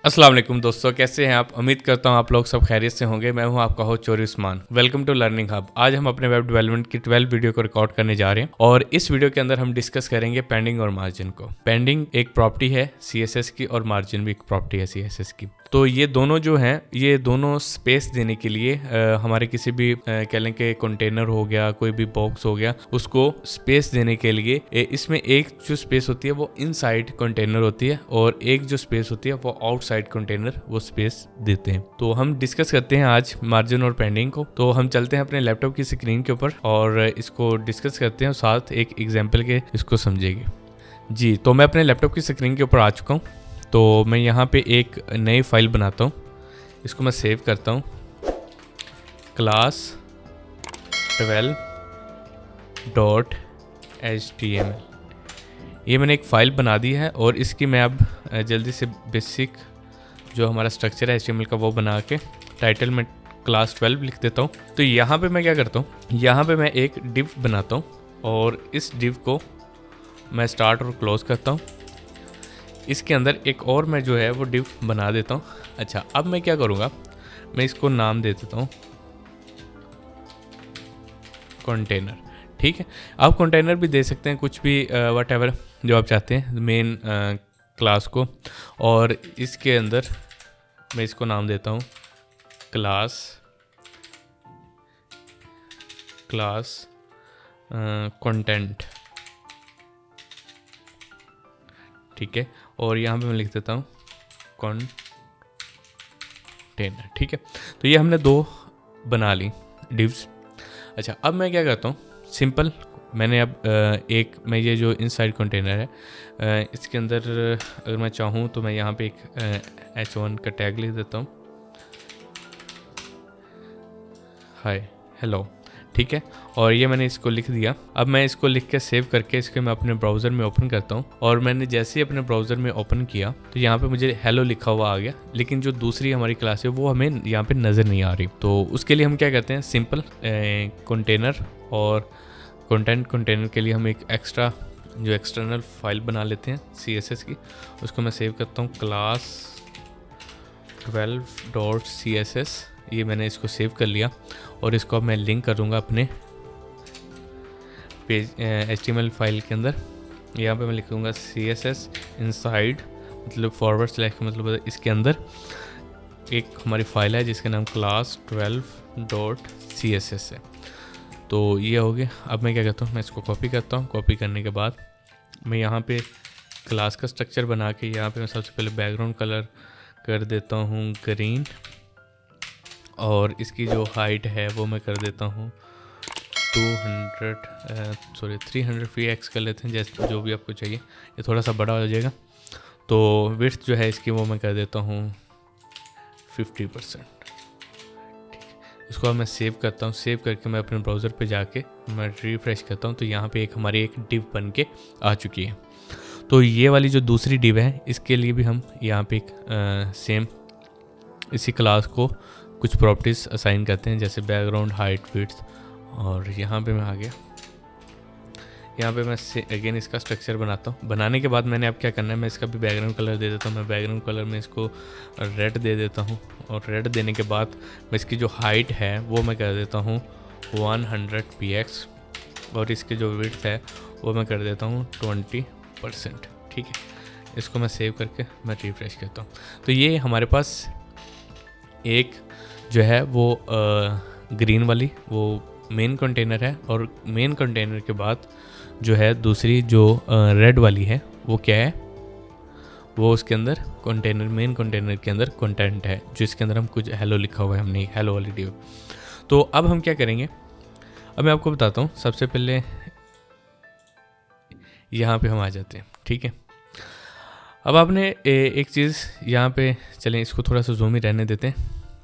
अस्सलाम वालेकुम दोस्तों, कैसे हैं आप? उम्मीद करता हूं आप लोग सब खैरियत से होंगे। मैं हूं आपका होस्ट चोरी Usman. Welcome to learning hub. आज हम अपने वेब डेवलपमेंट की 12 वीडियो को रिकॉर्ड करने जा रहे हैं और इस वीडियो के अंदर हम डिस्कस करेंगे पेंडिंग और मार्जिन को। पेंडिंग एक प्रॉपर्टी है CSS की और मार्जिन भी एक प्रॉपर्टी है CSS की। तो ये दोनों जो हैं, ये दोनों स्पेस देने के लिए हमारे किसी भी कह लें कि कंटेनर हो गया, कोई भी बॉक्स हो गया, उसको स्पेस देने के लिए इसमें एक जो स्पेस होती है वो इनसाइड कंटेनर होती है और एक जो स्पेस होती है वो आउटसाइड कंटेनर वो स्पेस देते हैं। तो हम डिस्कस करते हैं आज मार्जिन और पेंडिंग को। तो हम चलते हैं अपने लैपटॉप की स्क्रीन के ऊपर और इसको डिस्कस करते हैं, साथ एक एग्जाम्पल के इसको समझेंगे। जी, तो मैं अपने लैपटॉप की स्क्रीन के ऊपर आ चुका हूँ। तो मैं यहाँ पे एक नई फाइल बनाता हूँ, इसको मैं सेव करता हूँ, class 12.html। ये मैंने एक फ़ाइल बना दी है और इसकी मैं अब जल्दी से बेसिक जो हमारा स्ट्रक्चर है HTML का वो बना के टाइटल में class 12 लिख देता हूँ। तो यहाँ पे मैं क्या करता हूँ, यहाँ पे मैं एक div बनाता हूँ और इस div को मैं स्टार्ट और क्लोज करता हूँ। इसके अंदर एक और मैं जो है वो div बना देता हूँ। अच्छा, अब मैं क्या करूँगा, मैं इसको नाम दे देता हूँ कंटेनर। ठीक है, आप कंटेनर भी दे सकते हैं, कुछ भी वट एवर जो आप चाहते हैं मेन क्लास को। और इसके अंदर मैं इसको नाम देता हूँ क्लास कंटेंट। ठीक है, और यहाँ पे मैं लिख देता हूँ कंटेनर। ठीक है, तो ये हमने दो बना ली डिव्स। अच्छा, अब मैं क्या करता हूँ, सिंपल मैंने अब एक मैं ये जो इनसाइड कंटेनर है इसके अंदर अगर मैं चाहूँ तो मैं यहाँ पे एक H1 का टैग लिख देता हूँ, हाय हेलो। ठीक है, और ये मैंने इसको लिख दिया। अब मैं इसको लिख के सेव करके इसको मैं अपने ब्राउज़र में ओपन करता हूँ और मैंने जैसे ही अपने ब्राउज़र में ओपन किया तो यहाँ पे मुझे हेलो लिखा हुआ आ गया, लेकिन जो दूसरी हमारी क्लास है वो हमें यहाँ पे नज़र नहीं आ रही। तो उसके लिए हम क्या करते हैं, सिंपल कंटेनर और कंटेनर के लिए हम एक एक्स्ट्रा जो एक्सटर्नल फाइल बना लेते हैं CSS की। उसको मैं सेव करता हूँ class 12.css। ये मैंने इसको सेव कर लिया और इसको अब मैं लिंक करूँगा अपने पेज HTML फाइल के अंदर। यहाँ पे मैं लिखूँगा CSS इनसाइड, मतलब फॉरवर्ड स्लैश, मतलब इसके अंदर एक हमारी फाइल है जिसका नाम class 12.css है। तो ये हो गया। अब मैं क्या करता हूँ, मैं इसको कॉपी करता हूँ। कॉपी करने के बाद मैं यहाँ पे क्लास का स्ट्रक्चर बना के यहाँ पे मैं सबसे पहले बैकग्राउंड कलर कर देता हूँ ग्रीन और इसकी जो हाइट है वो मैं कर देता हूँ 300 px कर लेते हैं, जैसे जो भी आपको चाहिए। ये थोड़ा सा बड़ा हो जाएगा। तो विड्थ जो है इसकी वो मैं कर देता हूँ 50%। इसको अब मैं सेव करता हूँ। सेव करके मैं अपने ब्राउज़र पे जाके मैं रिफ्रेश करता हूँ तो यहाँ पे एक हमारी एक डिव बन के आ चुकी है। तो ये वाली जो दूसरी डिव है इसके लिए भी हम यहाँ पे एक सेम इसी क्लास को कुछ प्रॉपर्टीज़ असाइन करते हैं, जैसे बैकग्राउंड, हाइट, विड्थ। और यहाँ पे मैं आ गया, यहाँ पे मैं अगेन इसका स्ट्रक्चर बनाता हूँ। बनाने के बाद मैंने अब क्या करना है, मैं इसका भी बैकग्राउंड कलर दे देता हूँ। मैं बैकग्राउंड कलर में इसको रेड दे देता हूँ और रेड देने के बाद मैं इसकी जो हाइट है वो मैं कर देता हूँ 100 px और इसकी जो विड्थ है वो मैं कर देता हूँ 20%। ठीक है, इसको मैं सेव करके मैं रिफ्रेश करता हूँ। तो ये हमारे पास एक जो है वो ग्रीन वाली वो मेन कंटेनर है और मेन कंटेनर के बाद जो है दूसरी जो रेड वाली है वो क्या है, वो उसके अंदर कंटेनर, मेन कंटेनर के अंदर कंटेंट है, जो इसके अंदर हम कुछ हेलो लिखा हुआ है, हमने हेलो वाली डिव। तो अब हम क्या करेंगे, अब मैं आपको बताता हूँ। सबसे पहले यहाँ पे हम आ जाते हैं। ठीक है, अब आपने एक चीज़ यहाँ पे, चलें इसको थोड़ा सा जूम ही रहने देते हैं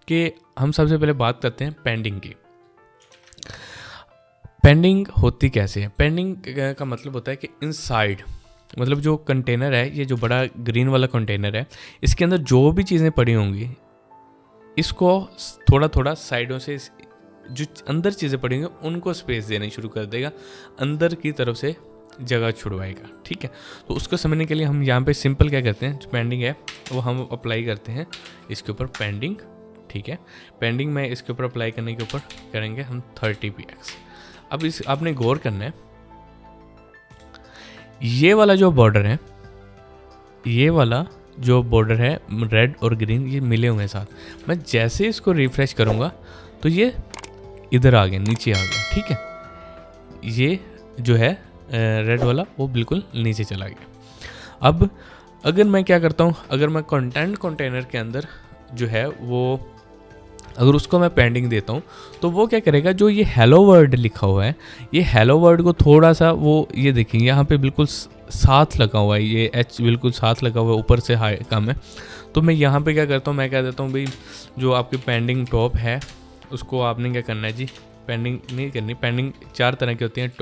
कि हम सबसे पहले बात करते हैं पेंडिंग की। पेंडिंग होती कैसे है? पेंडिंग का मतलब होता है कि इनसाइड, मतलब जो कंटेनर है, ये जो बड़ा ग्रीन वाला कंटेनर है, इसके अंदर जो भी चीज़ें पड़ी होंगी इसको थोड़ा थोड़ा साइडों से जो अंदर चीज़ें पड़ी होंगी उनको स्पेस देनी शुरू कर देगा, अंदर की तरफ से जगह छुड़वाएगा। ठीक है, तो उसको समझने के लिए हम यहाँ पे सिंपल क्या करते हैं, जो पेंडिंग है वो हम अप्लाई करते हैं इसके ऊपर पेंडिंग। ठीक है, पेंडिंग में इसके ऊपर अप्लाई करने के ऊपर करेंगे हम 30px। अब इस आपने गौर करना है, ये वाला जो बॉर्डर है, ये वाला जो बॉर्डर है रेड और ग्रीन, ये मिले हुए हैं साथ। मैं जैसे इसको रिफ्रेश करूँगा तो ये इधर आ गया, नीचे आ गया। ठीक है, ये जो है रेड वाला वो बिल्कुल नीचे चला गया। अब अगर मैं क्या करता हूँ, अगर मैं कंटेंट कंटेनर के अंदर जो है वो अगर उसको मैं पेंडिंग देता हूँ तो वो क्या करेगा, जो ये हेलो वर्ड लिखा हुआ है, ये हेलो वर्ड को थोड़ा सा वो, ये देखेंगे यहाँ पे बिल्कुल साथ लगा हुआ है, ये एच बिल्कुल साथ लगा हुआ है, ऊपर से हाई कम है। तो मैं यहाँ पे क्या करता हूँ, मैं कह देता हूँ भाई जो आपकी पेंडिंग टॉप है उसको आपने क्या करना है जी, पेंडिंग नहीं करनी। पेंडिंग 4 तरह की होती हैं,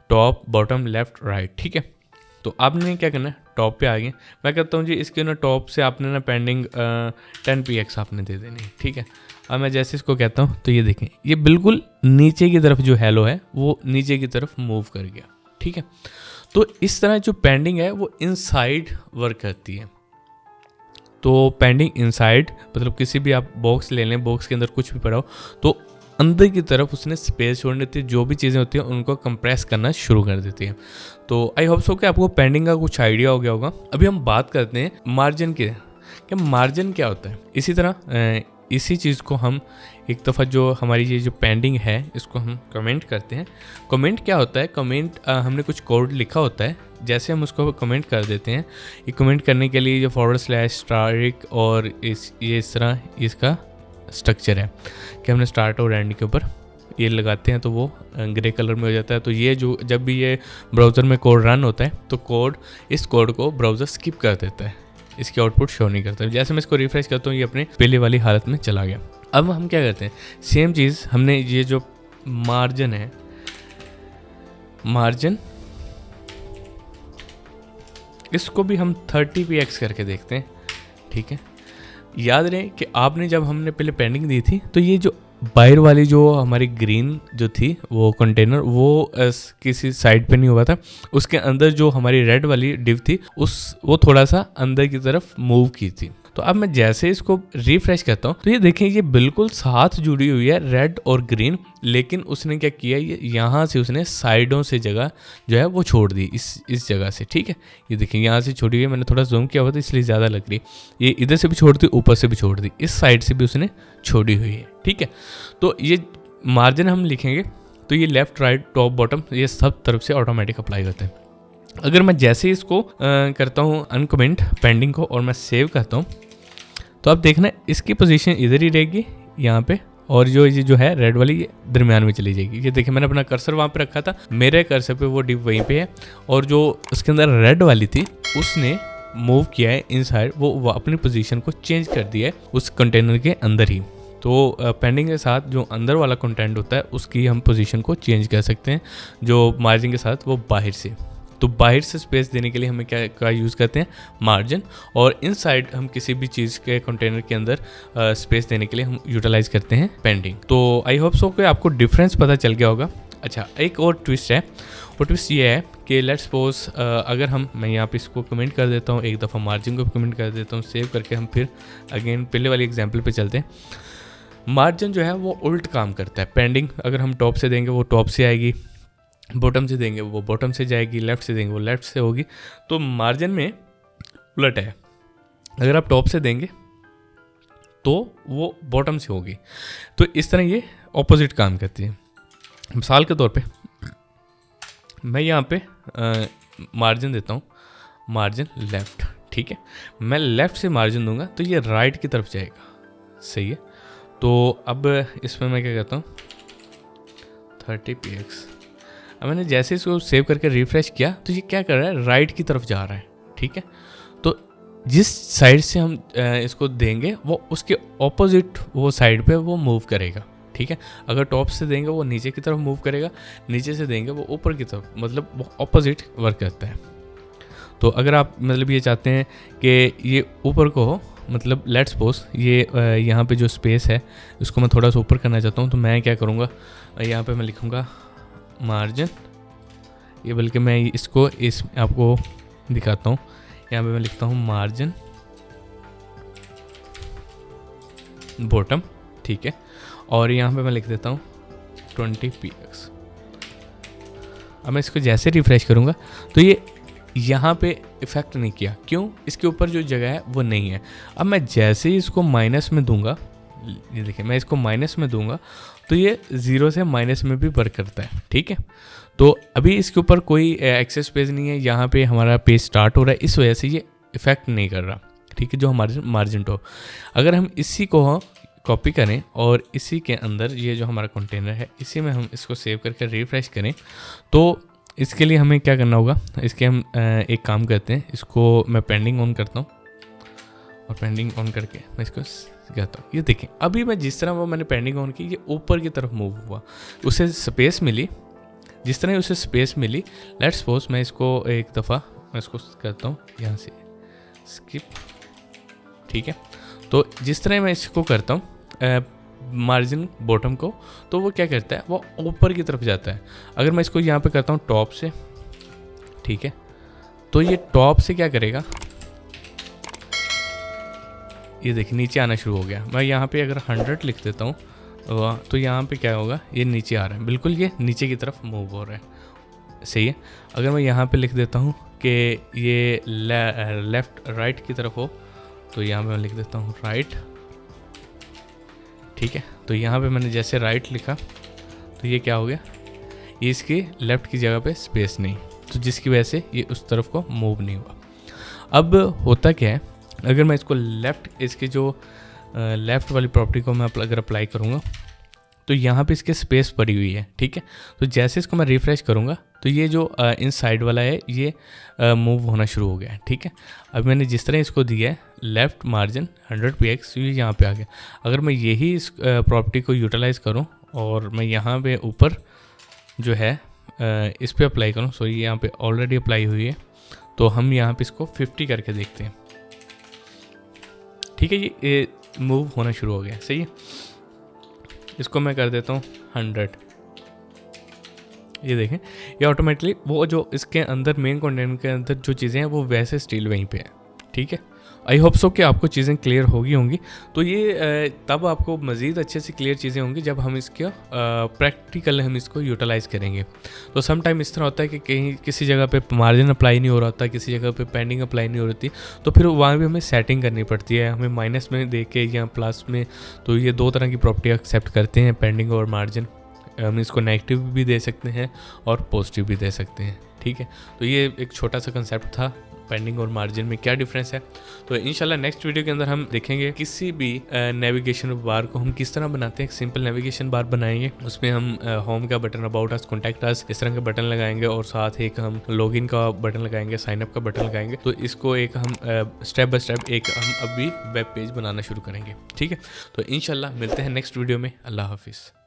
टॉप, बॉटम, लेफ्ट, राइट। ठीक है, तो आपने क्या करना है, टॉप पे आ गए। मैं कहता हूँ जी इसके ना टॉप से आपने ना पेंडिंग 10px आपने दे देनी। ठीक है, अब मैं जैसे इसको कहता हूँ तो ये देखें, ये बिल्कुल नीचे की तरफ जो हेलो है वो नीचे की तरफ मूव कर गया। ठीक है, तो इस तरह जो पेंडिंग है वो इनसाइड वर्क करती है। तो पेंडिंग इनसाइड मतलब किसी भी आप बॉक्स ले लें, बॉक्स के अंदर कुछ भी पड़ा हो तो अंदर की तरफ उसने स्पेस छोड़ देती है, जो भी चीज़ें होती हैं उनको कंप्रेस करना शुरू कर देती है। तो आई होप सो कि आपको पेंडिंग का कुछ आइडिया हो गया होगा। अभी हम बात करते हैं मार्जिन की, कि मार्जिन क्या होता है। इसी तरह इसी चीज़ को हम एक दफ़ा जो हमारी ये जो पेंडिंग है इसको हम कमेंट करते हैं। कमेंट क्या होता है, कमेंट हमने कुछ कोड लिखा होता है, जैसे हम उसको कमेंट कर देते हैं। ये कमेंट करने के लिए जो /* और इस तरह इसका स्ट्रक्चर है कि हमने स्टार्ट और एंड के ऊपर ये लगाते हैं तो वो ग्रे कलर में हो जाता है। तो ये जो जब भी ये ब्राउज़र में कोड रन होता है तो इस कोड को ब्राउज़र स्किप कर देता है, इसकी आउटपुट शो नहीं करता। जैसे मैं इसको रिफ्रेश करता हूँ ये अपने पहले वाली हालत में चला गया। अब हम क्या करते हैं, सेम चीज़ हमने ये जो मार्जिन है, मार्जिन इसको भी हम 30px करके देखते हैं। ठीक है, याद रहे कि आपने जब हमने पहले पेंडिंग दी थी तो ये जो बाहर वाली जो हमारी ग्रीन जो थी वो कंटेनर वो किसी साइड पे नहीं हुआ था, उसके अंदर जो हमारी रेड वाली डिव थी वो थोड़ा सा अंदर की तरफ मूव की थी। तो अब मैं जैसे इसको रिफ्रेश करता हूँ तो ये देखें ये बिल्कुल साथ जुड़ी हुई है रेड और ग्रीन, लेकिन उसने क्या किया, ये यहाँ से उसने साइडों से जगह जो है वो छोड़ दी इस जगह से। ठीक है, ये देखें यहाँ से छोड़ी हुई है, मैंने थोड़ा जूम किया हुआ था इसलिए ज़्यादा लग रही है। ये इधर से भी छोड़ दी, ऊपर से भी छोड़ दी, इस साइड से भी उसने छोड़ी हुई है। ठीक है, तो ये मार्जिन हम लिखेंगे तो ये लेफ्ट, राइट, टॉप, बॉटम ये सब तरफ से ऑटोमेटिक अप्लाई करते हैं। अगर मैं जैसे इसको करता हूँ अनकमेंट पेंडिंग को और मैं सेव करता हूँ तो आप देखना इसकी पोजीशन इधर ही रहेगी यहाँ पे, और ये जो है रेड वाली ये दरमियान में चली जाएगी। ये देखिए मैंने अपना कर्सर वहाँ पे रखा था, मेरे कर्सर पे वो डिव वहीं पे है, और जो उसके अंदर रेड वाली थी उसने मूव किया है इनसाइड, वो अपनी पोजीशन को चेंज कर दिया है उस कंटेनर के अंदर ही। तो पेंडिंग के साथ जो अंदर वाला कंटेंट होता है उसकी हम पोजीशन को चेंज कर सकते हैं, जो मार्जिन के साथ वो बाहर से। तो बाहर से स्पेस देने के लिए हमें क्या यूज़ करते हैं, मार्जिन, और इनसाइड हम किसी भी चीज़ के कंटेनर के अंदर स्पेस देने के लिए हम यूटिलाइज करते हैं पेंडिंग। तो आई होप सो कि आपको डिफरेंस पता चल गया होगा। अच्छा, एक और ट्विस्ट है, वो ट्विस्ट ये है कि लेट्स सपोज अगर मैं यहाँ पे इसको कमेंट कर देता हूँ, एक दफ़ा मार्जिन को कमेंट कर देता हूँ, सेव करके हम फिर अगेन पहले वाली एग्जाम्पल पे चलते हैं। मार्जिन जो है वो उल्ट काम करता है। पेंडिंग अगर हम टॉप से देंगे वो टॉप से आएगी, बॉटम से देंगे वो बॉटम से जाएगी, लेफ़्ट से देंगे वो लेफ़्ट से होगी। तो मार्जिन में उलट है, अगर आप टॉप से देंगे तो वो बॉटम से होगी। तो इस तरह ये ऑपोजिट काम करती है। मिसाल के तौर पे मैं यहाँ पे मार्जिन देता हूँ, मार्जिन लेफ़्ट। ठीक है, मैं लेफ़्ट से मार्जिन दूंगा तो ये राइट की तरफ जाएगा। सही है, तो अब इसमें मैं क्या करता हूँ 30px। अब मैंने जैसे इसको सेव करके रिफ्रेश किया तो ये क्या कर रहा है, राइट की तरफ जा रहा है। ठीक है, तो जिस साइड से हम इसको देंगे वो उसके ऑपोजिट वो साइड पे वो मूव करेगा। ठीक है, अगर टॉप से देंगे वो नीचे की तरफ मूव करेगा, नीचे से देंगे वो ऊपर की तरफ, मतलब वो ऑपोजिट वर्क करता है। तो अगर आप मतलब ये चाहते हैं कि ये ऊपर को हो, मतलब लेट्स सपोज ये यहाँ पे जो स्पेस है उसको मैं थोड़ा सा ऊपर करना चाहता हूँ, तो मैं क्या करूँगा, यहाँ पे मैं लिखूँगा मार्जिन ये बल्कि मैं इसको इस आपको दिखाता हूँ। यहाँ पे मैं लिखता हूँ मार्जिन बॉटम, ठीक है, और यहाँ पे मैं लिख देता हूँ 20px। अब मैं इसको जैसे रिफ्रेश करूँगा तो ये यहाँ पे इफ़ेक्ट नहीं किया, क्यों? इसके ऊपर जो जगह है वो नहीं है। अब मैं जैसे ही इसको माइनस में दूंगा, ये देखिए मैं इसको माइनस में दूंगा तो ये 0 से माइनस में भी वर्क करता है, ठीक है। तो अभी इसके ऊपर कोई एक्सेस पेज नहीं है, यहाँ पे हमारा पेज स्टार्ट हो रहा है, इस वजह से ये इफ़ेक्ट नहीं कर रहा, ठीक है, जो हमारे मार्जिन टॉप। अगर हम इसी को कॉपी करें और इसी के अंदर ये जो हमारा कंटेनर है इसी में हम इसको सेव करके रिफ्रेश करें, तो इसके लिए हमें क्या करना होगा, इसके हम एक काम करते हैं, इसको मैं पेंडिंग ऑन करता हूँ और पेंडिंग ऑन करके मैं इसको कहता हूँ। ये देखें अभी मैं जिस तरह वो मैंने पेंडिंग ऑन की, ये ऊपर की तरफ मूव हुआ, उसे स्पेस मिली, जिस तरह उसे स्पेस मिली। लेट्स सपोज मैं इसको एक दफ़ा मैं इसको करता हूँ यहाँ से स्किप, ठीक है। तो जिस तरह मैं इसको करता हूँ मार्जिन बॉटम को, तो वो क्या करता है, वो ऊपर की तरफ जाता है। अगर मैं इसको यहाँ पे करता हूँ टॉप से, ठीक है, तो ये टॉप से क्या करेगा, ये देखिए नीचे आना शुरू हो गया। मैं यहाँ पे अगर 100 लिख देता हूँ तो यहाँ पे क्या होगा, ये नीचे आ रहा है, बिल्कुल ये नीचे की तरफ मूव हो रहा है, सही है। अगर मैं यहाँ पे लिख देता हूँ कि ये लेफ़्ट राइट की तरफ हो, तो यहाँ पे मैं लिख देता हूँ राइट, ठीक है। तो यहाँ पे मैंने जैसे राइट लिखा तो ये क्या हो गया, ये इसके लेफ़्ट की जगह पे स्पेस नहीं, तो जिसकी वजह से ये उस तरफ को मूव नहीं हुआ। अब होता क्या है, अगर मैं इसको लेफ़्ट, इसके जो लेफ़्ट वाली प्रॉपर्टी को मैं अगर अप्लाई करूँगा तो यहाँ पे इसके स्पेस पड़ी हुई है, ठीक है। तो जैसे इसको मैं रिफ़्रेश करूँगा तो ये जो इन साइड वाला है ये मूव होना शुरू हो गया है, ठीक है। अब मैंने जिस तरह इसको दिया है लेफ़्ट मार्जिन 100px, ये यहाँ पे आ गया। अगर मैं यही इस प्रॉपर्टी को यूटिलाइज़ करूँ और मैं यहाँ पे ऊपर जो है इस पर अप्लाई करूँ, सो ये यहाँ पे ऑलरेडी अप्लाई हुई है, तो हम यहाँ पे इसको 50 करके देखते हैं, ठीक है। ये मूव होना शुरू हो गया, सही है। इसको मैं कर देता हूँ 100, ये देखें ये ऑटोमेटिकली वो जो इसके अंदर मेन कंटेंट के अंदर जो चीज़ें हैं वो वैसे स्टिल वहीं पे है, ठीक है। आई होप सो कि आपको चीज़ें क्लियर होंगी। तो ये तब आपको मज़ीद अच्छे से क्लियर चीज़ें होंगी जब हम इसका प्रैक्टिकल हम इसको यूटिलाइज़ करेंगे। तो सम टाइम इस तरह होता है कि कहीं किसी जगह पे मार्जिन अप्लाई नहीं हो रहा होता, किसी जगह पे पेंडिंग अप्लाई नहीं हो रही थी, तो फिर वहाँ भी हमें सेटिंग करनी पड़ती है, हमें माइनस में दे के या प्लस में। तो ये दो तरह की प्रॉपर्टी एक्सेप्ट करते हैं, पेंडिंग और मार्जिन। हम इसको नेगेटिव भी दे सकते हैं और पॉजिटिव भी दे सकते हैं, ठीक है। तो ये एक छोटा सा कंसेप्ट था, पेंडिंग और मार्जिन में क्या डिफरेंस है। तो इंशाल्लाह नेक्स्ट वीडियो के अंदर हम देखेंगे किसी भी नेविगेशन बार को हम किस तरह बनाते हैं। एक सिंपल नेविगेशन बार बनाएंगे, उसमें हम होम का button, about us, contact us, इस तरह के बटन लगाएंगे और साथ एक हम लॉगिन का बटन लगाएंगे, साइन अप का बटन लगाएंगे। तो इसको एक हम स्टेप बाय स्टेप एक हम अभी वेब पेज बनाना शुरू करेंगे, ठीक है। तो इंशाल्लाह मिलते हैं नेक्स्ट वीडियो में। अल्लाह हाफिज़।